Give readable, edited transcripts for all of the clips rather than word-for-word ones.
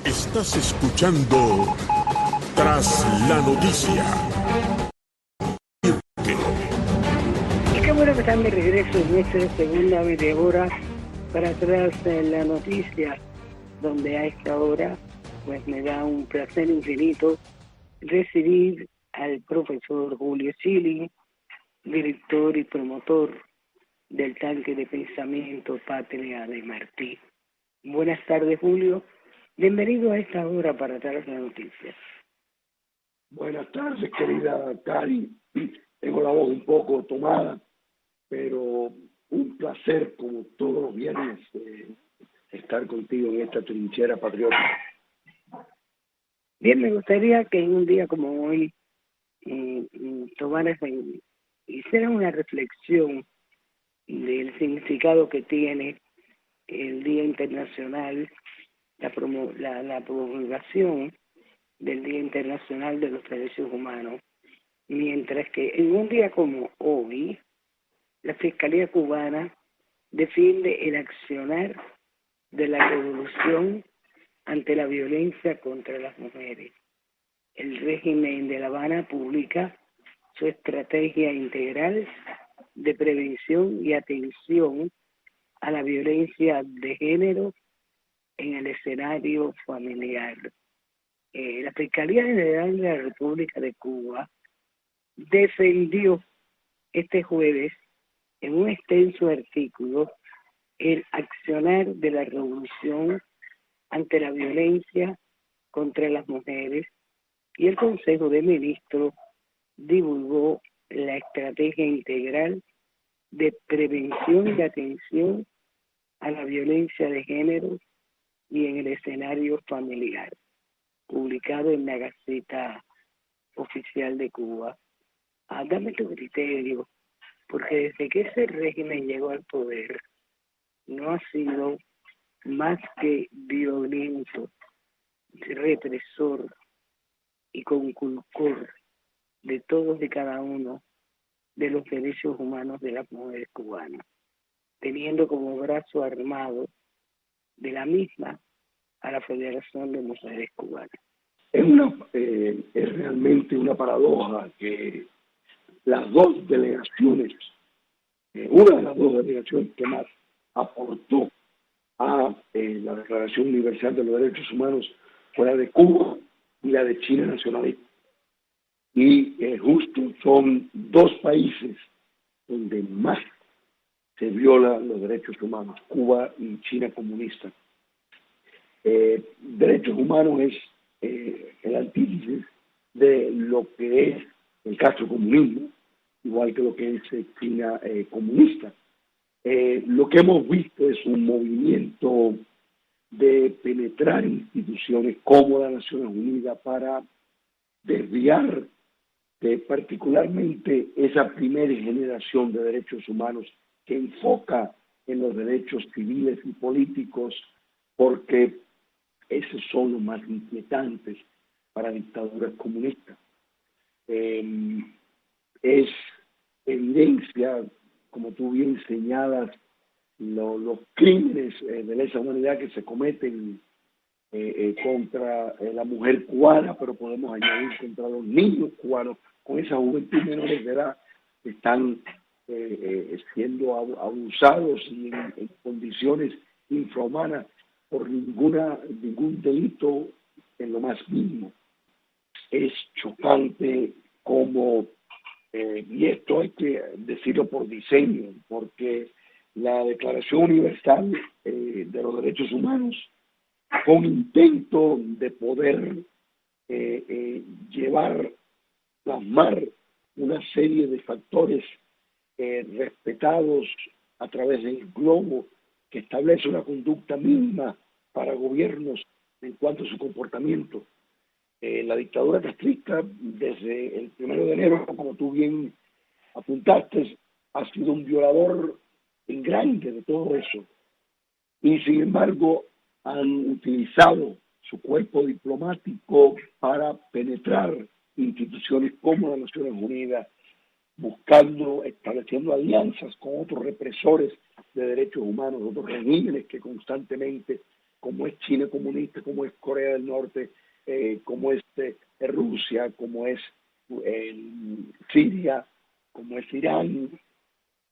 Estás escuchando Tras la Noticia. Y qué bueno que están de regreso en esta segunda media hora para Tras la Noticia, donde a esta hora pues me da un placer infinito recibir al profesor Julio Schilling, director y promotor del Tanque de Pensamiento Patria de Martí. Buenas tardes, Julio. Bienvenido a esta hora para Tras la Noticia. Buenas tardes, querida Cari. Tengo la voz un poco tomada, pero un placer, como todos los viernes, estar contigo en esta trinchera patriótica. Bien, me gustaría que en un día como hoy hicieran una reflexión del significado que tiene el Día Internacional, la promulgación del Día Internacional de los Derechos Humanos, mientras que en un día como hoy, la Fiscalía Cubana defiende el accionar de la revolución ante la violencia contra las mujeres. El régimen de La Habana publica su estrategia integral de prevención y atención a la violencia de género en el escenario familiar. La Fiscalía General de la República de Cuba defendió este jueves en un extenso artículo el accionar de la revolución ante la violencia contra las mujeres, y el Consejo de Ministros divulgó la estrategia integral de prevención y atención a la violencia de género y en el escenario familiar, publicado en la Gaceta Oficial de Cuba. Dame tu criterio, porque desde que ese régimen llegó al poder, no ha sido más que violento, represor y concultor de todos y cada uno de los derechos humanos de las mujeres cubanas, teniendo como brazo armado de la misma a la Federación de Mujeres Cubanas. Es realmente una paradoja que las dos delegaciones, una de las dos delegaciones que más aportó a la Declaración Universal de los Derechos Humanos fue la de Cuba y la de China nacionalista. Y justo son dos países donde más se violan los derechos humanos, Cuba y China comunista. Derechos humanos es el antítesis de lo que es el castrocomunismo, igual que lo que es China comunista. Lo que hemos visto es un movimiento de penetrar instituciones como las Naciones Unidas para desviar particularmente esa primera generación de derechos humanos que enfoca en los derechos civiles y políticos, porque esos son los más inquietantes para dictaduras comunistas. Es evidencia, como tú bien señalas, los crímenes de lesa humanidad que se cometen contra la mujer cubana, pero podemos añadir contra los niños cubanos, con esa juventud menores de edad que están siendo abusados y en condiciones infrahumanas por ningún delito en lo más mínimo. Es chocante como, y esto hay que decirlo por diseño, porque la Declaración Universal de los Derechos Humanos, con intento de poder plasmar una serie de factores respetados a través del globo, que establece una conducta mínima para gobiernos en cuanto a su comportamiento. La dictadura castrista, desde el 1 de enero, como tú bien apuntaste, ha sido un violador en grande de todo eso. Y sin embargo, han utilizado su cuerpo diplomático para penetrar instituciones como las Naciones Unidas, estableciendo alianzas con otros represores de derechos humanos, otros regímenes que constantemente como es China comunista, como es Corea del Norte, como es Rusia, como es Siria, como es Irán,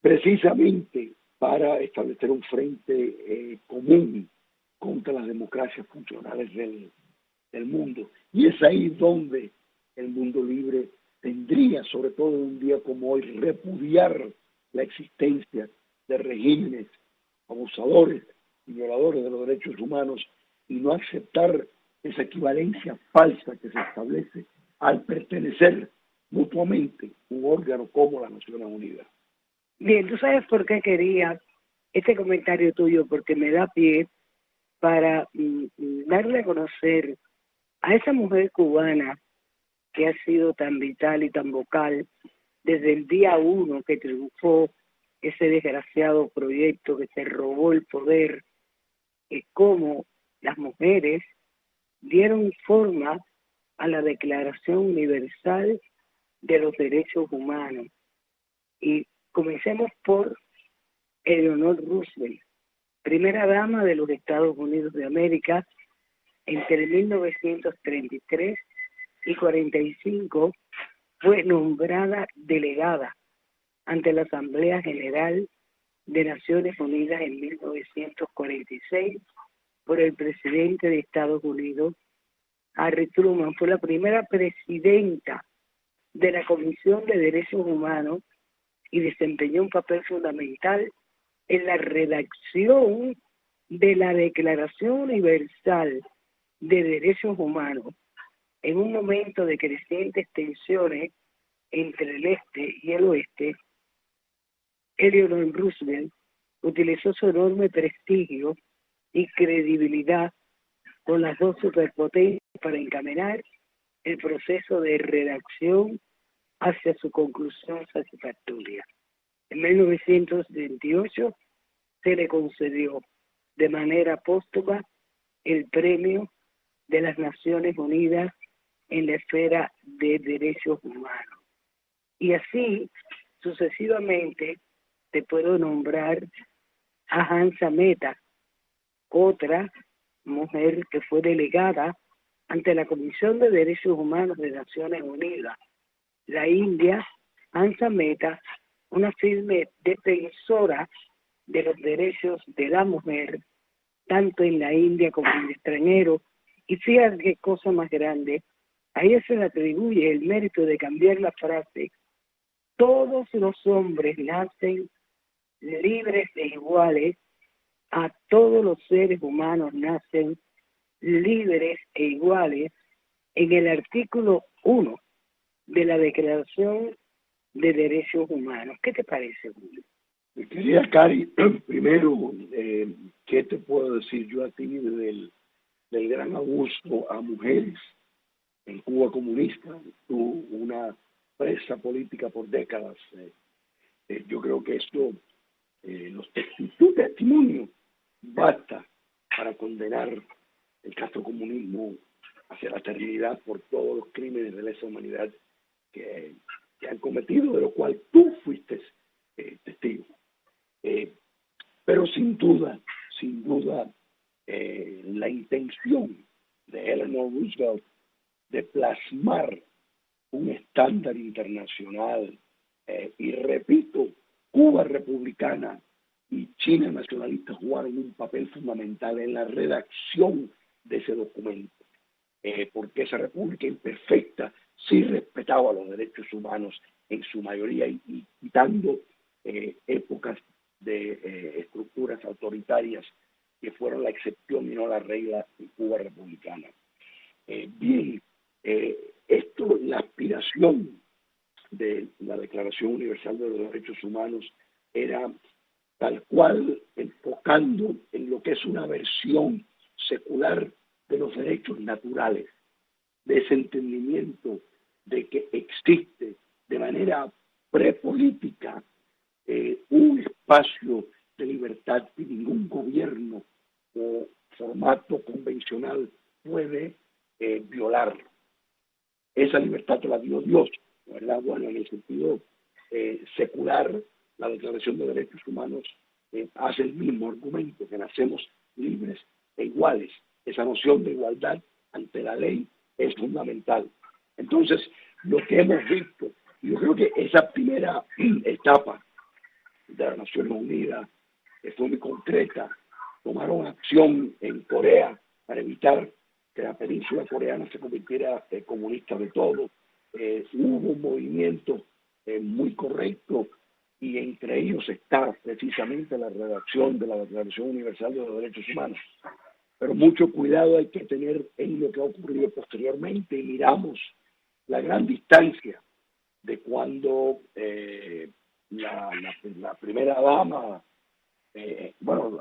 precisamente para establecer un frente común contra las democracias funcionales del mundo. Y es ahí donde el mundo libre tendría, sobre todo en un día como hoy, repudiar la existencia de regímenes abusadores y violadores de los derechos humanos y no aceptar esa equivalencia falsa que se establece al pertenecer mutuamente un órgano como las Naciones Unidas. Bien, ¿tú sabes por qué quería este comentario tuyo? Porque me da pie para darle a conocer a esa mujer cubana que ha sido tan vital y tan vocal desde el día 1 que triunfó ese desgraciado proyecto que se robó el poder, cómo las mujeres dieron forma a la Declaración Universal de los Derechos Humanos. Y comencemos por Eleanor Roosevelt, primera dama de los Estados Unidos de América. Entre 1933 y 45 fue nombrada delegada ante la Asamblea General de Naciones Unidas en 1946 por el presidente de Estados Unidos, Harry Truman. Fue la primera presidenta de la Comisión de Derechos Humanos y desempeñó un papel fundamental en la redacción de la Declaración Universal de Derechos Humanos en un momento de crecientes tensiones entre el este y el oeste. Eleanor Roosevelt utilizó su enorme prestigio y credibilidad con las dos superpotencias para encaminar el proceso de redacción hacia su conclusión satisfactoria. En 1978 se le concedió de manera póstuma el premio de las Naciones Unidas en la esfera de derechos humanos. Y así, sucesivamente, te puedo nombrar a Hansa Mehta, otra mujer que fue delegada ante la Comisión de Derechos Humanos de Naciones Unidas. La India, Hansa Mehta, una firme defensora de los derechos de la mujer, tanto en la India como en el extranjero. Y fíjate qué cosa más grande, a ella se le atribuye el mérito de cambiar la frase: todos los hombres nacen libres e iguales, a todos los seres humanos nacen libres e iguales, en el artículo 1 de la Declaración de Derechos Humanos. ¿Qué te parece, Julio? Mi querida Cari, primero, ¿qué te puedo decir yo a ti del gran abuso a mujeres en Cuba comunista? Tú, una presa política por décadas, yo creo que esto, tu testimonio basta para condenar el castrocomunismo hacia la eternidad por todos los crímenes de lesa humanidad que han cometido, de lo cual tú fuiste testigo. Pero sin duda, la intención de Eleanor Roosevelt de plasmar un estándar internacional, y repito, Cuba republicana y China nacionalista jugaron un papel fundamental en la redacción de ese documento, porque esa república imperfecta sí respetaba los derechos humanos en su mayoría y quitando épocas de estructuras autoritarias que fueron la excepción y no la regla en Cuba republicana. Esto, la aspiración de la Declaración Universal de los Derechos Humanos era tal cual enfocando en lo que es una versión secular de los derechos naturales, de ese entendimiento de que existe de manera prepolítica un espacio de libertad que ningún gobierno o formato convencional puede violar. Esa libertad la dio Dios, ¿verdad? Bueno, en el sentido secular, la Declaración de Derechos Humanos hace el mismo argumento, que nacemos libres iguales. Esa noción de igualdad ante la ley es fundamental. Entonces, lo que hemos visto, yo creo que esa primera etapa de las Naciones Unidas fue muy concreta. Tomaron acción en Corea para evitar que la península coreana se convirtiera comunista de todo. Hubo un movimiento muy correcto, y entre ellos está precisamente la redacción de la Declaración Universal de los Derechos Humanos. Pero mucho cuidado hay que tener en lo que ha ocurrido posteriormente, y miramos la gran distancia de cuando la primera dama, bueno,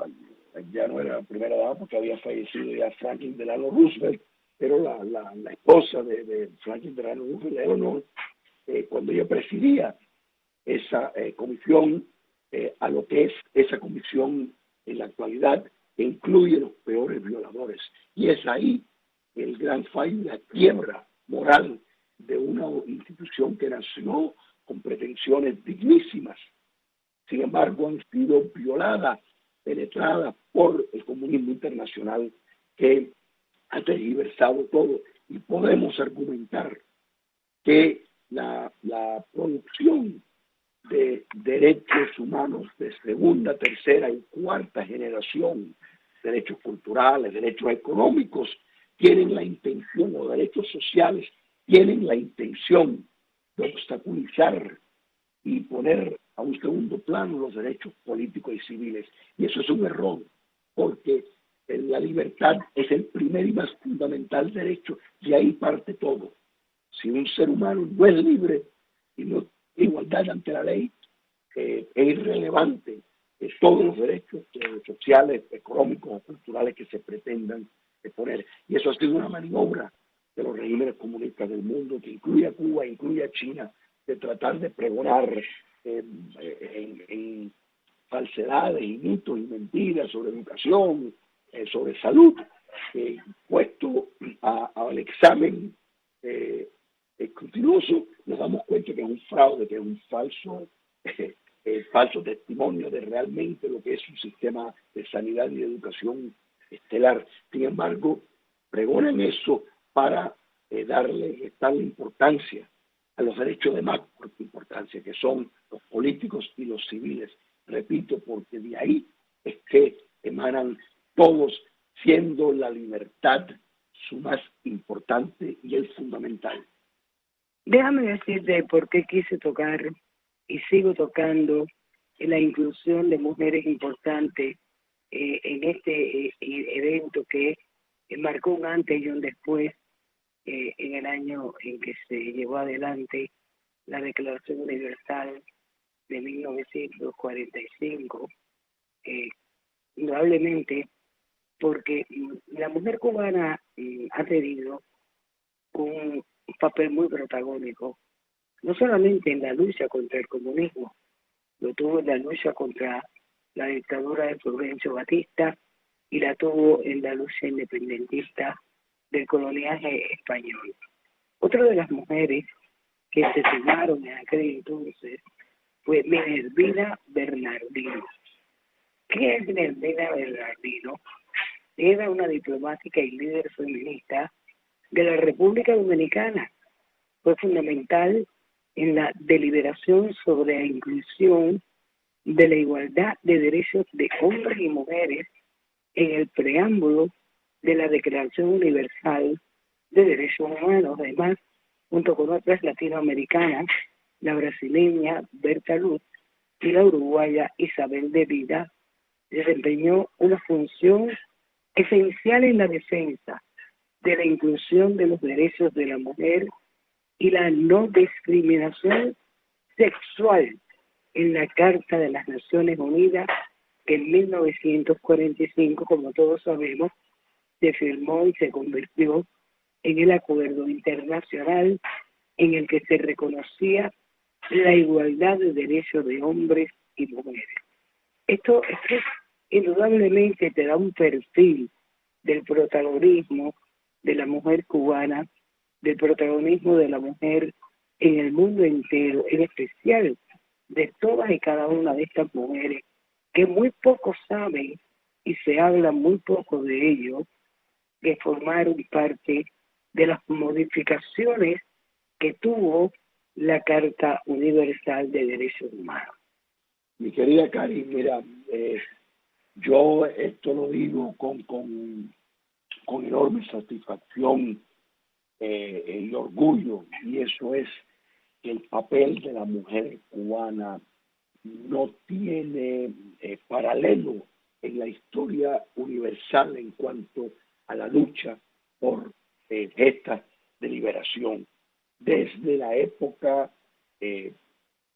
ya no era la primera dama porque había fallecido ya Franklin Delano Roosevelt, pero la esposa de Franklin Delano Roosevelt, Eleanor, cuando ella presidía esa comisión, a lo que es esa comisión en la actualidad, que incluye los peores violadores. Y es ahí el gran fallo, la quiebra moral de una institución que nació con pretensiones dignísimas. Sin embargo, han sido violadas, penetradas por el comunismo internacional, que ha tergiversado todo. Y podemos argumentar que la producción de derechos humanos de segunda, tercera y cuarta generación, derechos culturales, derechos económicos, tienen la intención, los derechos sociales tienen la intención de obstaculizar y poner a un segundo plano los derechos políticos y civiles. Y eso es un error, porque la libertad es el primer y más fundamental derecho, y ahí parte todo. Si un ser humano no es libre y no tiene igualdad ante la ley, es irrelevante todos los derechos sociales, económicos o culturales que se pretendan poner. Y eso ha sido una maniobra de los regímenes comunistas del mundo, que incluye a Cuba, incluye a China, de tratar de pregonar en falsedades y mitos y mentiras sobre educación, sobre salud, puesto al examen escrupuloso, nos damos cuenta que es un fraude, que es un falso testimonio de realmente lo que es un sistema de sanidad y de educación estelar. Sin embargo, pregonan eso para restarle importancia a los derechos de más importancia, que son los políticos y los civiles. Repito, porque de ahí es que emanan todos, siendo la libertad su más importante y el fundamental. Déjame decirte por qué quise tocar y sigo tocando la inclusión de mujeres importantes en este evento que marcó un antes y un después en el año en que se llevó adelante la Declaración Universal de 1945, indudablemente porque la mujer cubana ha tenido un papel muy protagónico, no solamente en la lucha contra el comunismo, lo tuvo en la lucha contra la dictadura de Fulgencio Batista y la tuvo en la lucha independentista del coloniaje español. Otra de las mujeres que se sumaron en aquel entonces fue Minervina Bernardino. ¿Qué es Minervina Bernardino? Era una diplomática y líder feminista de la República Dominicana. Fue fundamental en la deliberación sobre la inclusión de la igualdad de derechos de hombres y mujeres en el preámbulo de la Declaración Universal de Derechos Humanos. Además, junto con otras latinoamericanas, la brasileña Berta Luz y la uruguaya Isabel de Vida, desempeñó una función esencial en la defensa de la inclusión de los derechos de la mujer y la no discriminación sexual en la Carta de las Naciones Unidas, que en 1945, como todos sabemos, se firmó y se convirtió en el acuerdo internacional en el que se reconocía la igualdad de derechos de hombres y mujeres. Esto indudablemente te da un perfil del protagonismo de la mujer cubana, del protagonismo de la mujer en el mundo entero, en especial de todas y cada una de estas mujeres que muy pocos saben y se habla muy poco de ello, que formaron parte de las modificaciones que tuvo la Carta Universal de Derechos Humanos. Mi querida Cari, mira, yo esto lo digo con enorme satisfacción y orgullo, y eso es que el papel de la mujer cubana no tiene paralelo en la historia universal en cuanto a la lucha por gestas de liberación. Desde la época de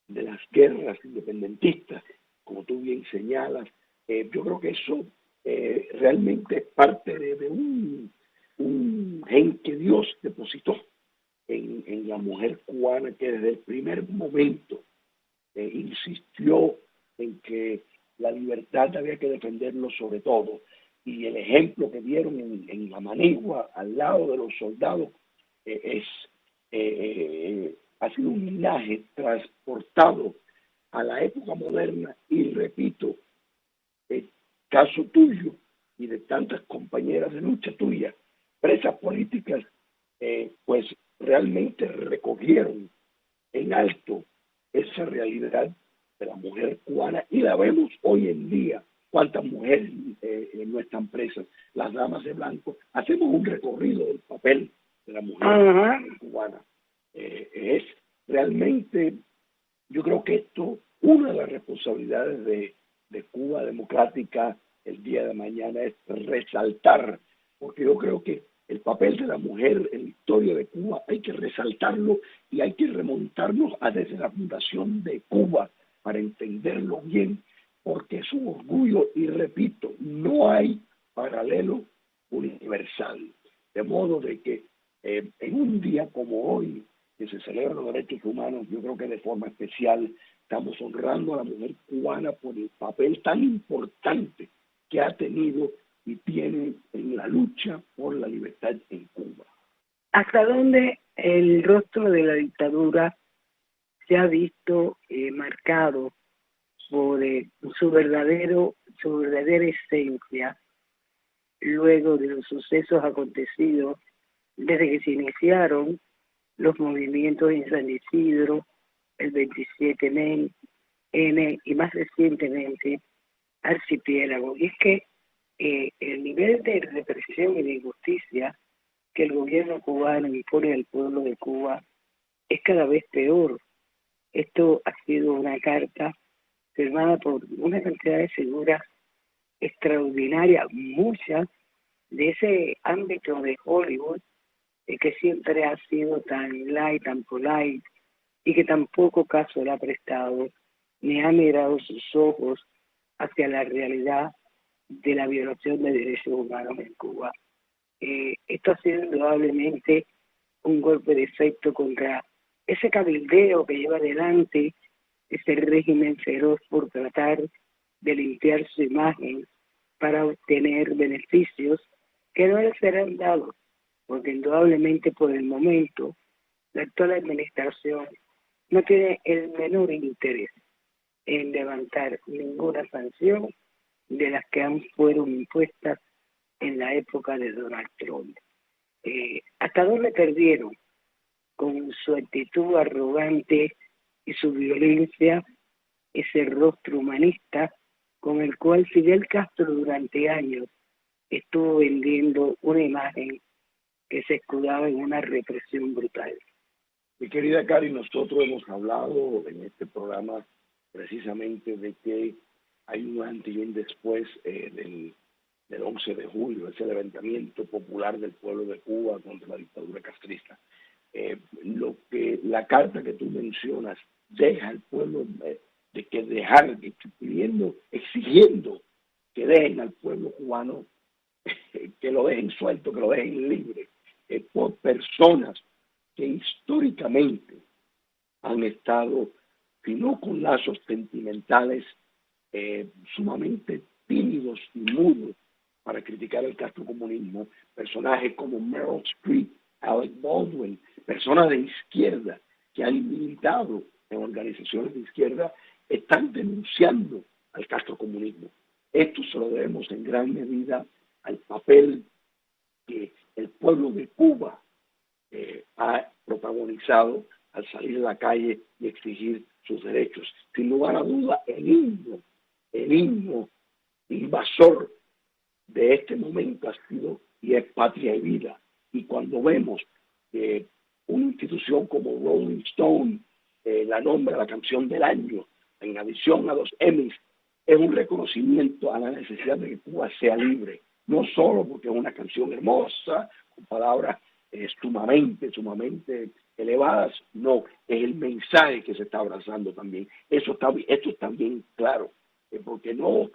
las guerras independentistas, como tú bien señalas, yo creo que eso realmente es parte de un gen que Dios depositó en la mujer cubana, que desde el primer momento insistió en que la libertad había que defenderlo sobre todo, y el ejemplo que dieron en la Manigua al lado de los soldados ha sido un linaje transportado a la época moderna. Y repito, el caso tuyo y de tantas compañeras de lucha tuyas, presas políticas, pues realmente recogieron en alto esa realidad de la mujer cubana, y la vemos hoy en día. Cuántas mujeres no están presas, las damas de blanco. Hacemos un recorrido del papel de la mujer cubana. Es realmente, yo creo que esto, una de las responsabilidades de Cuba democrática el día de mañana es resaltar, porque yo creo que el papel de la mujer en la historia de Cuba hay que resaltarlo, y hay que remontarnos a desde la fundación de Cuba para entenderlo bien, porque es un orgullo, y repito, no hay paralelo universal. De modo de que en un día como hoy, que se celebran los derechos humanos, yo creo que de forma especial estamos honrando a la mujer cubana por el papel tan importante que ha tenido y tiene en la lucha por la libertad en Cuba. ¿Hasta dónde el rostro de la dictadura se ha visto marcado por su verdadera esencia luego de los sucesos acontecidos desde que se iniciaron los movimientos en San Isidro, el 27N y más recientemente Archipiélago? Y es que el nivel de represión y de injusticia que el gobierno cubano impone al pueblo de Cuba es cada vez peor. Esto ha sido una carta firmada por una cantidad de figuras extraordinarias, muchas de ese ámbito de Hollywood que siempre ha sido tan light, tan polite, y que tampoco caso le ha prestado ni ha mirado sus ojos hacia la realidad de la violación de derechos humanos en Cuba. Esto ha sido indudablemente un golpe de efecto contra ese cabildeo que lleva adelante ese régimen feroz por tratar de limpiar su imagen para obtener beneficios que no les serán dados, porque indudablemente por el momento la actual administración no tiene el menor interés en levantar ninguna sanción de las que fueron impuestas en la época de Donald Trump. ¿Hasta dónde perdieron con su actitud arrogante y su violencia ese rostro humanista con el cual Fidel Castro durante años estuvo vendiendo una imagen que se escudaba en una represión brutal? Mi querida Cari, nosotros hemos hablado en este programa precisamente de que hay un antes y un después del 11 de julio, ese levantamiento popular del pueblo de Cuba contra la dictadura castrista. Lo que la carta que tú mencionas deja al pueblo exigiendo que dejen al pueblo cubano, que lo dejen suelto, que lo dejen libre, por personas que históricamente han estado, si no con lazos sentimentales, sumamente tímidos y mudos para criticar el castrocomunismo, personajes como Meryl Streep, Alec Baldwin, personas de izquierda que han militado en organizaciones de izquierda, están denunciando al castrocomunismo. Esto se lo debemos en gran medida al papel que el pueblo de Cuba ha protagonizado al salir a la calle y exigir sus derechos. Sin lugar a duda, el himno invasor de este momento ha sido y es Patria y Vida. Y cuando vemos que una institución como Rolling Stone la nombra la canción del año, en adición a los Emmys, es un reconocimiento a la necesidad de que Cuba sea libre, no solo porque es una canción hermosa, con palabras sumamente elevadas, no, es el mensaje que se está abrazando también. Esto está bien claro, porque no,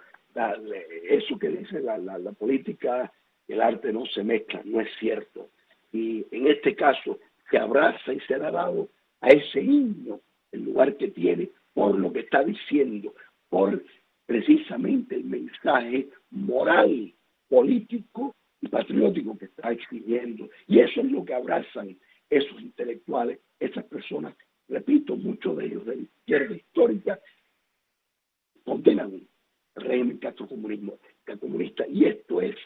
eso que dice la política, el arte no se mezcla, no es cierto. Y en este caso se abraza y se le ha dado a ese himno el lugar que tiene por lo que está diciendo, por precisamente el mensaje moral, político y patriótico que está exhibiendo. Y eso es lo que abrazan esos intelectuales, esas personas, repito, muchos de ellos de la izquierda histórica, condenan el régimen comunista. Y esto es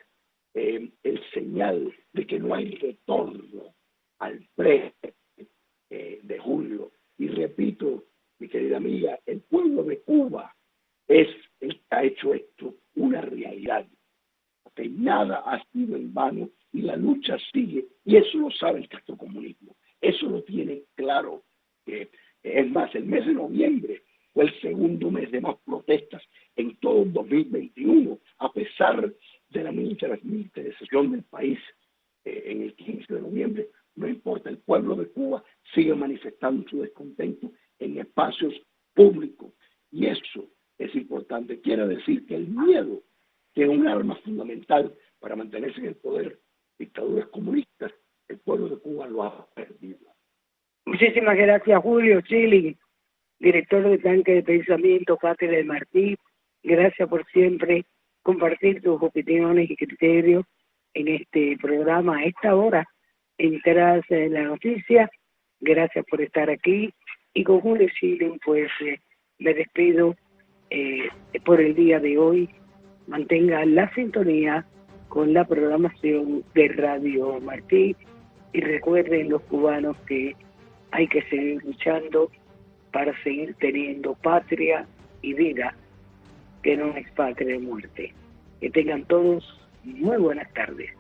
el señal de que no hay retorno al de julio. Y repito, mi querida amiga, el pueblo de Cuba es el que ha hecho esto una realidad. Porque nada ha sido en vano y la lucha sigue. Y eso lo sabe el castrocomunismo. Eso lo tiene claro. Es más, el mes de noviembre fue el segundo mes de más protestas en todo el 2021, a pesar de la militarización del país en el 15 de noviembre. No importa, el pueblo de Cuba sigue manifestando su descontento en espacios públicos. Y eso es importante. Quiere decir que el miedo, que es un arma fundamental para mantenerse en el poder, dictaduras comunistas, el pueblo de Cuba lo ha perdido. Muchísimas gracias, Julio Chili, director de Tanque de Pensamiento, Cátedra de Martí. Gracias por siempre compartir tus opiniones y criterios en este programa a esta hora, Tras la Noticia. Gracias por estar aquí. Y con Julio Chili, pues me despido por el día de hoy. Mantenga la sintonía con la programación de Radio Martí y recuerden los cubanos que hay que seguir luchando para seguir teniendo patria y vida, que no es patria y muerte. Que tengan todos muy buenas tardes.